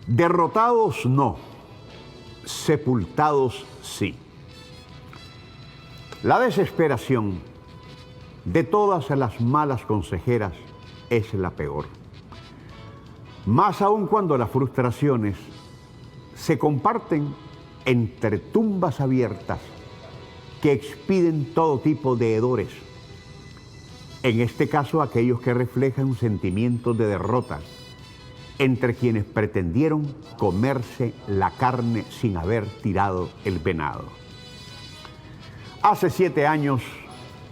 Derrotados no, sepultados sí. La desesperación de todas las malas consejeras es la peor. Más aún cuando las frustraciones se comparten entre tumbas abiertas que expiden todo tipo de hedores. En este caso, aquellos que reflejan sentimientos de derrota entre quienes pretendieron comerse la carne sin haber tirado el venado. Hace 7 años,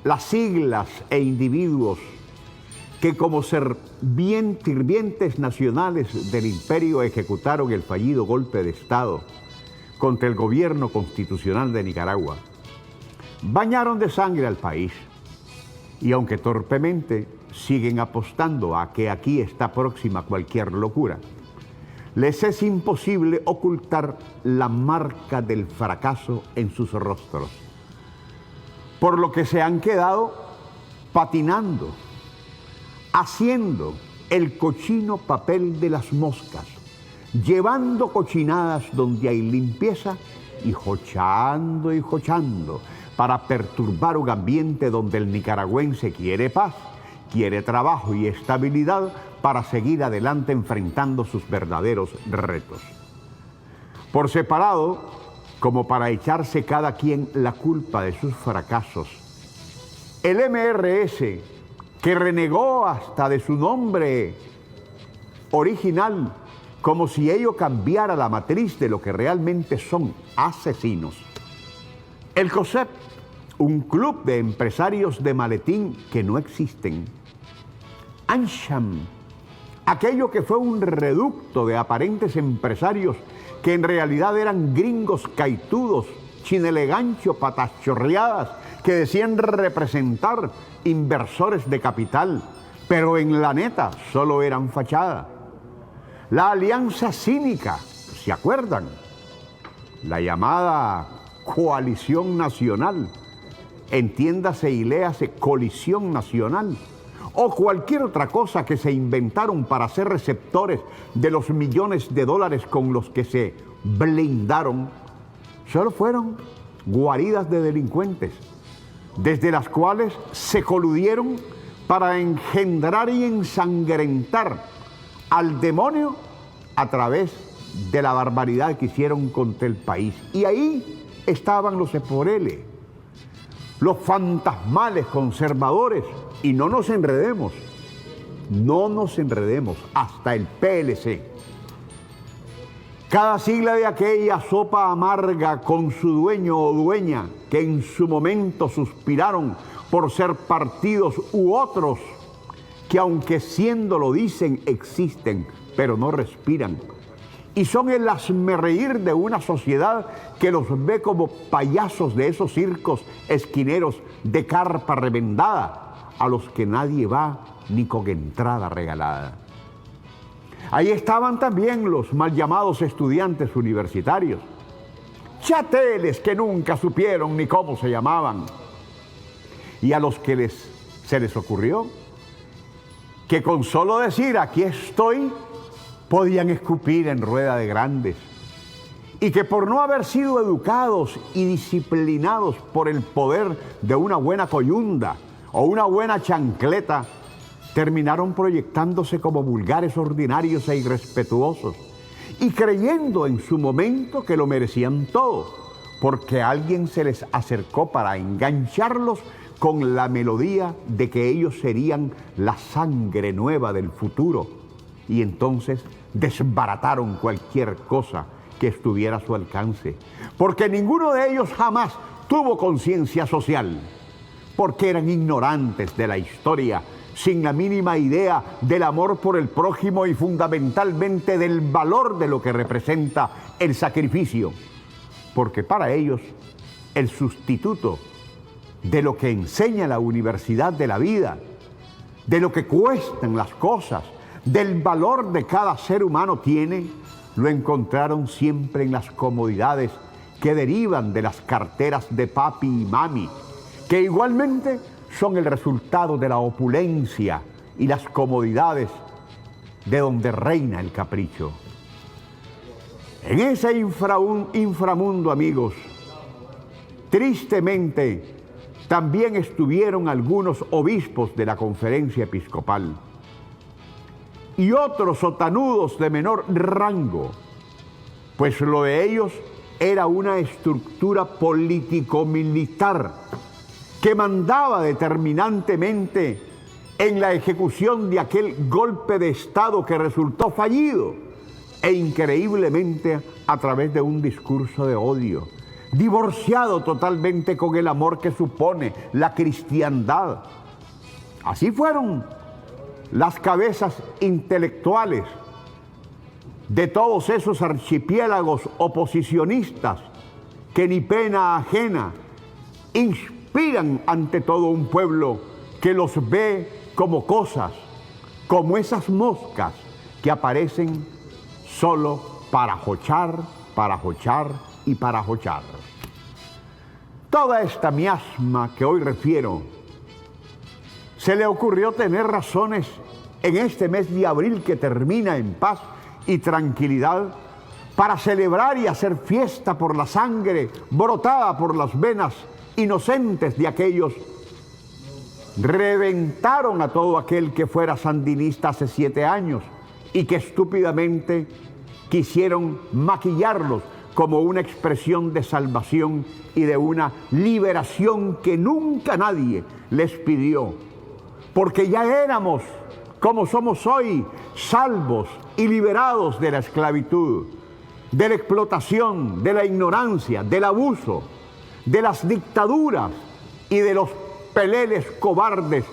las siglas e individuos que como sirvientes nacionales del imperio ejecutaron el fallido golpe de Estado contra el gobierno constitucional de Nicaragua, bañaron de sangre al país y aunque torpemente siguen apostando a que aquí está próxima cualquier locura, les es imposible ocultar la marca del fracaso en sus rostros, por lo que se han quedado patinando, haciendo el cochino papel de las moscas, llevando cochinadas donde hay limpieza y jochando para perturbar un ambiente donde el nicaragüense quiere paz, quiere trabajo y estabilidad para seguir adelante enfrentando sus verdaderos retos. Por separado, como para echarse cada quien la culpa de sus fracasos, el MRS, que renegó hasta de su nombre original, como si ello cambiara la matriz de lo que realmente son asesinos. El COSEP, un club de empresarios de maletín que no existen. ANCHAM, aquello que fue un reducto de aparentes empresarios que en realidad eran gringos caitudos, chinelegancho, patas chorreadas, que decían representar inversores de capital, pero en la neta solo eran fachada. La Alianza Cínica, ¿se acuerdan? La llamada Coalición Nacional, entiéndase y léase Colisión Nacional, o cualquier otra cosa que se inventaron para ser receptores de los millones de dólares con los que se blindaron, solo fueron guaridas de delincuentes, desde las cuales se coludieron para engendrar y ensangrentar al demonio a través de la barbaridad que hicieron contra el país. Y ahí estaban los eporeles, los fantasmales conservadores, y no nos enredemos, hasta el PLC. Cada sigla de aquella sopa amarga con su dueño o dueña que en su momento suspiraron por ser partidos u otros que aunque siendo lo dicen existen, pero no respiran. Y son el hazmerreír de una sociedad que los ve como payasos de esos circos esquineros de carpa remendada, a los que nadie va ni con entrada regalada. Ahí estaban también los mal llamados estudiantes universitarios, chateles que nunca supieron ni cómo se llamaban, y a los que se les ocurrió que con solo decir aquí estoy, podían escupir en rueda de grandes, y que por no haber sido educados y disciplinados por el poder de una buena coyunda o una buena chancleta, terminaron proyectándose como vulgares, ordinarios e irrespetuosos, y creyendo en su momento que lo merecían todo, porque alguien se les acercó para engancharlos con la melodía de que ellos serían la sangre nueva del futuro, y entonces desbarataron cualquier cosa que estuviera a su alcance, porque ninguno de ellos jamás tuvo conciencia social, porque eran ignorantes de la historia, sin la mínima idea del amor por el prójimo y fundamentalmente del valor de lo que representa el sacrificio, porque para ellos el sustituto de lo que enseña la universidad de la vida, de lo que cuestan las cosas, del valor de cada ser humano tiene, lo encontraron siempre en las comodidades que derivan de las carteras de papi y mami, que igualmente son el resultado de la opulencia y las comodidades de donde reina el capricho. En ese inframundo, amigos, tristemente, también estuvieron algunos obispos de la Conferencia Episcopal y otros sotanudos de menor rango, pues lo de ellos era una estructura político-militar que mandaba determinantemente en la ejecución de aquel golpe de Estado que resultó fallido e increíblemente a través de un discurso de odio, divorciado totalmente con el amor que supone la cristiandad. Así fueron las cabezas intelectuales de todos esos archipiélagos oposicionistas que ni pena ajena inspiran ante todo un pueblo que los ve como cosas, como esas moscas que aparecen solo para jochar y para jochar. Toda esta miasma que hoy refiero, se le ocurrió tener razones en este mes de abril que termina en paz y tranquilidad para celebrar y hacer fiesta por la sangre brotada por las venas inocentes de aquellos reventaron a todo aquel que fuera sandinista hace 7 años y que estúpidamente quisieron maquillarlos como una expresión de salvación y de una liberación que nunca nadie les pidió, porque ya éramos, como somos hoy, salvos y liberados de la esclavitud, de la explotación, de la ignorancia, del abuso, de las dictaduras y de los peleles cobardes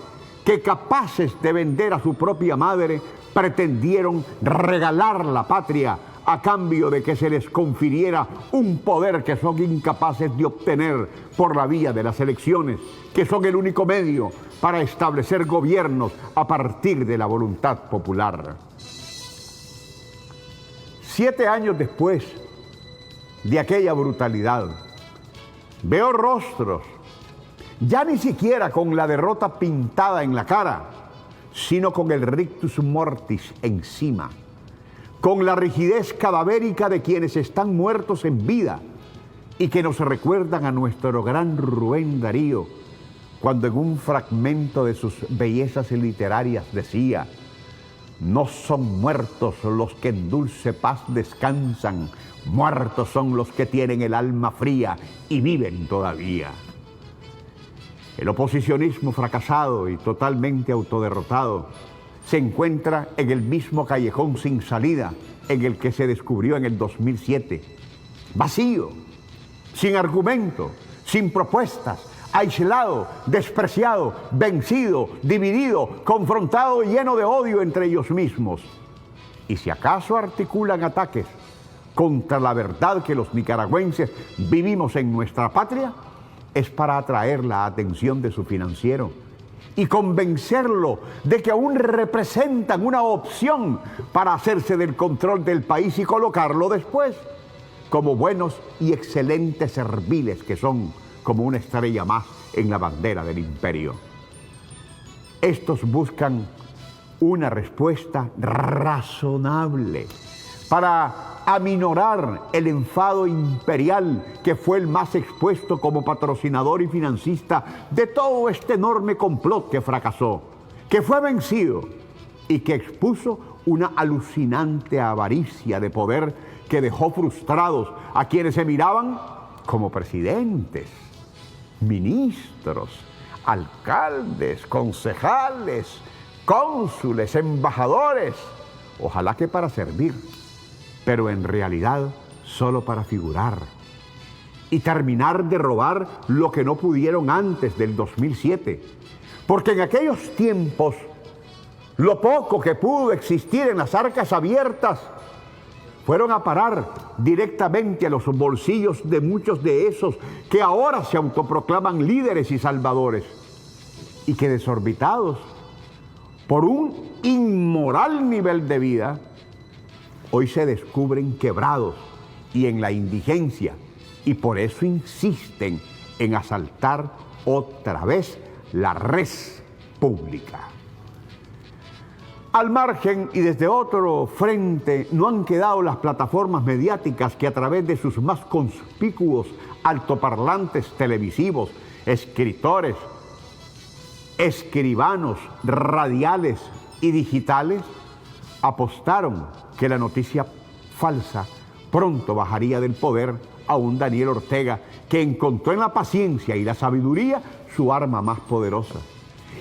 que, capaces de vender a su propia madre, pretendieron regalar la patria a cambio de que se les confiriera un poder que son incapaces de obtener por la vía de las elecciones, que son el único medio para establecer gobiernos a partir de la voluntad popular. 7 años después de aquella brutalidad, veo rostros, ya ni siquiera con la derrota pintada en la cara, sino con el rictus mortis encima, con la rigidez cadavérica de quienes están muertos en vida y que nos recuerdan a nuestro gran Rubén Darío, cuando en un fragmento de sus bellezas literarias decía: no son muertos los que en dulce paz descansan, muertos son los que tienen el alma fría y viven todavía. El oposicionismo fracasado y totalmente autoderrotado se encuentra en el mismo callejón sin salida en el que se descubrió en el 2007. Vacío, sin argumento, sin propuestas, aislado, despreciado, vencido, dividido, confrontado y lleno de odio entre ellos mismos. Y si acaso articulan ataques contra la verdad que los nicaragüenses vivimos en nuestra patria, es para atraer la atención de su financiero y convencerlo de que aún representan una opción para hacerse del control del país y colocarlo después como buenos y excelentes serviles que son, como una estrella más en la bandera del imperio. Estos buscan una respuesta razonable para aminorar el enfado imperial que fue el más expuesto como patrocinador y financista de todo este enorme complot que fracasó, que fue vencido y que expuso una alucinante avaricia de poder que dejó frustrados a quienes se miraban como presidentes, ministros, alcaldes, concejales, cónsules, embajadores, ojalá que para servir, pero en realidad solo para figurar y terminar de robar lo que no pudieron antes del 2007. Porque en aquellos tiempos, lo poco que pudo existir en las arcas abiertas fueron a parar directamente a los bolsillos de muchos de esos que ahora se autoproclaman líderes y salvadores y que, desorbitados por un inmoral nivel de vida, hoy se descubren quebrados y en la indigencia, y por eso insisten en asaltar otra vez la res pública. Al margen y desde otro frente no han quedado las plataformas mediáticas que a través de sus más conspicuos altoparlantes televisivos, escritores, escribanos, radiales y digitales apostaron que la noticia falsa pronto bajaría del poder a un Daniel Ortega que encontró en la paciencia y la sabiduría su arma más poderosa,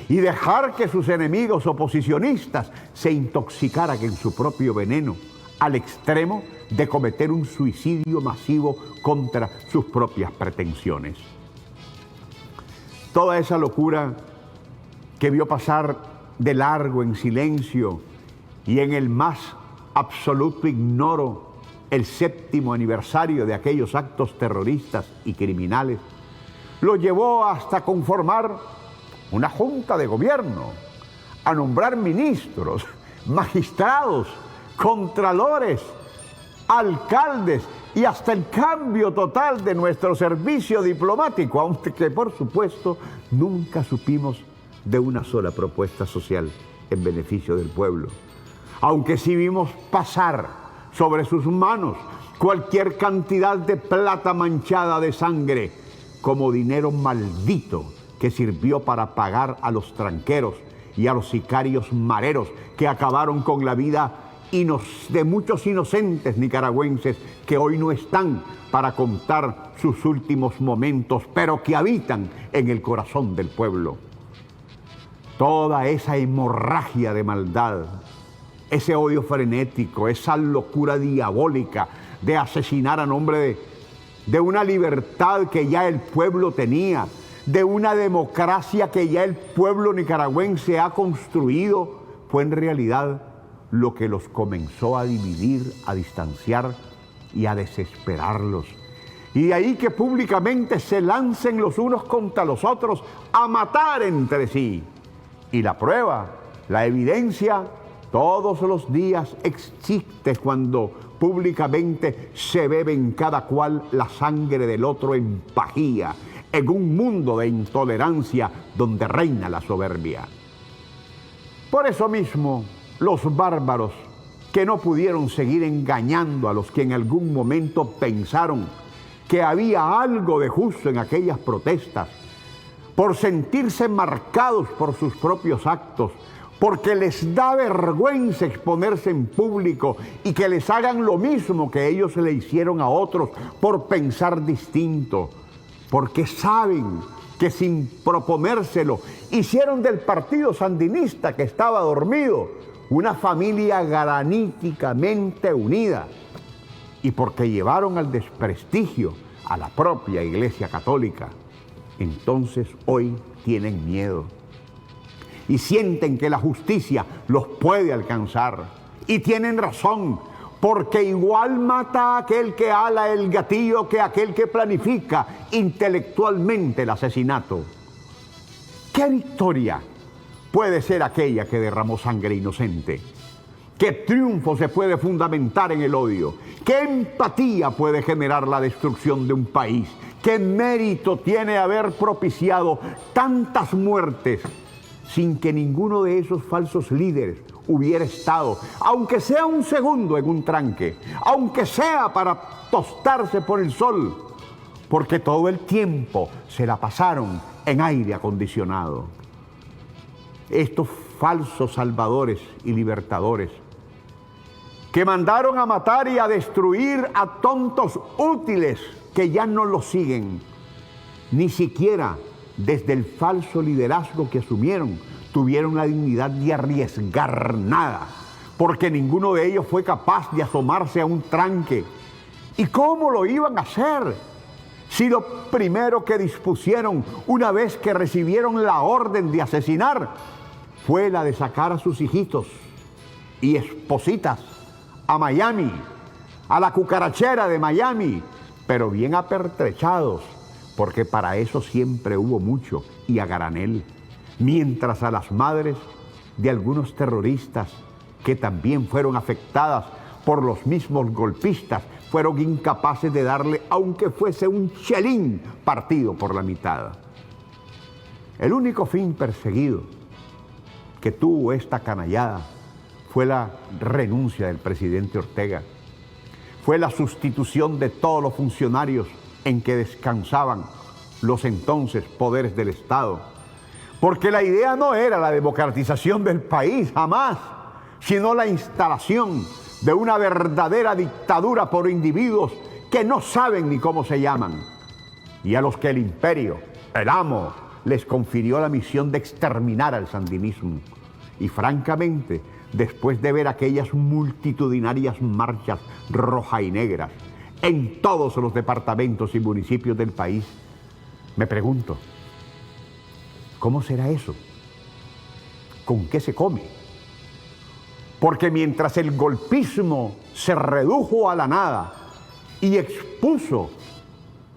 y dejar que sus enemigos oposicionistas se intoxicaran en su propio veneno, al extremo de cometer un suicidio masivo contra sus propias pretensiones. Toda esa locura que vio pasar de largo en silencio y en el más absoluto ignoro el 7º aniversario de aquellos actos terroristas y criminales, lo llevó hasta conformar una junta de gobierno, a nombrar ministros, magistrados, contralores, alcaldes y hasta el cambio total de nuestro servicio diplomático, aunque por supuesto nunca supimos de una sola propuesta social en beneficio del pueblo. Aunque sí vimos pasar sobre sus manos cualquier cantidad de plata manchada de sangre como dinero maldito que sirvió para pagar a los tranqueros y a los sicarios mareros que acabaron con la vida de muchos inocentes nicaragüenses que hoy no están para contar sus últimos momentos, pero que habitan en el corazón del pueblo. Toda esa hemorragia de maldad, ese odio frenético, esa locura diabólica de asesinar a nombre de una libertad que ya el pueblo tenía, de una democracia que ya el pueblo nicaragüense ha construido, fue en realidad lo que los comenzó a dividir, a distanciar y a desesperarlos. Y de ahí que públicamente se lancen los unos contra los otros a matar entre sí. Y la prueba, la evidencia, todos los días existe cuando públicamente se bebe en cada cual la sangre del otro en pajía, en un mundo de intolerancia donde reina la soberbia. Por eso mismo, los bárbaros que no pudieron seguir engañando a los que en algún momento pensaron que había algo de justo en aquellas protestas, por sentirse marcados por sus propios actos, porque les da vergüenza exponerse en público y que les hagan lo mismo que ellos le hicieron a otros por pensar distinto, porque saben que sin proponérselo hicieron del partido sandinista que estaba dormido una familia graníticamente unida, y porque llevaron al desprestigio a la propia Iglesia Católica. Entonces hoy tienen miedo y sienten que la justicia los puede alcanzar. Y tienen razón, porque igual mata a aquel que ala el gatillo que aquel que planifica intelectualmente el asesinato. ¿Qué victoria puede ser aquella que derramó sangre inocente? ¿Qué triunfo se puede fundamentar en el odio? ¿Qué empatía puede generar la destrucción de un país? ¿Qué mérito tiene haber propiciado tantas muertes sin que ninguno de esos falsos líderes hubiera estado, aunque sea un segundo, en un tranque, aunque sea para tostarse por el sol, porque todo el tiempo se la pasaron en aire acondicionado? Estos falsos salvadores y libertadores que mandaron a matar y a destruir a tontos útiles que ya no los siguen, ni siquiera desde el falso liderazgo que asumieron tuvieron la dignidad de arriesgar nada, porque ninguno de ellos fue capaz de asomarse a un tranque. ¿Y cómo lo iban a hacer? Si lo primero que dispusieron una vez que recibieron la orden de asesinar fue la de sacar a sus hijitos y espositas a Miami, a la cucarachera de Miami, pero bien apertrechados, porque para eso siempre hubo mucho y a granel, mientras a las madres de algunos terroristas que también fueron afectadas por los mismos golpistas fueron incapaces de darle, aunque fuese un chelín partido por la mitad. El único fin perseguido que tuvo esta canallada fue la renuncia del presidente Ortega, fue la sustitución de todos los funcionarios en que descansaban los entonces poderes del Estado. Porque la idea no era la democratización del país, jamás, sino la instalación de una verdadera dictadura por individuos que no saben ni cómo se llaman, y a los que el imperio, el amo, les confirió la misión de exterminar al sandinismo. Y francamente, después de ver aquellas multitudinarias marchas rojas y negras en todos los departamentos y municipios del país, me pregunto, ¿cómo será eso? ¿Con qué se come? Porque mientras el golpismo se redujo a la nada y expuso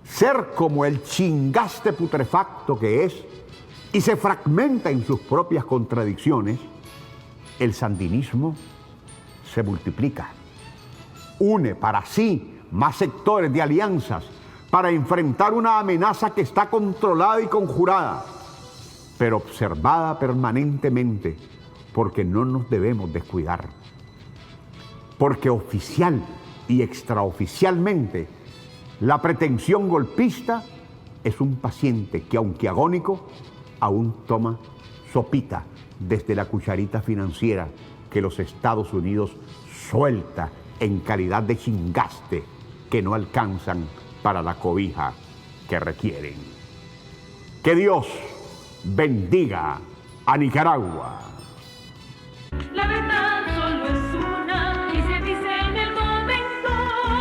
ser como el chingaste putrefacto que es y se fragmenta en sus propias contradicciones, el sandinismo se multiplica, une para sí más sectores de alianzas para enfrentar una amenaza que está controlada y conjurada, pero observada permanentemente, porque no nos debemos descuidar. Porque oficial y extraoficialmente, la pretensión golpista es un paciente que, aunque agónico, aún toma sopita desde la cucharita financiera que los Estados Unidos suelta en calidad de chingaste que no alcanzan para la cobija que requieren. Que Dios bendiga a Nicaragua.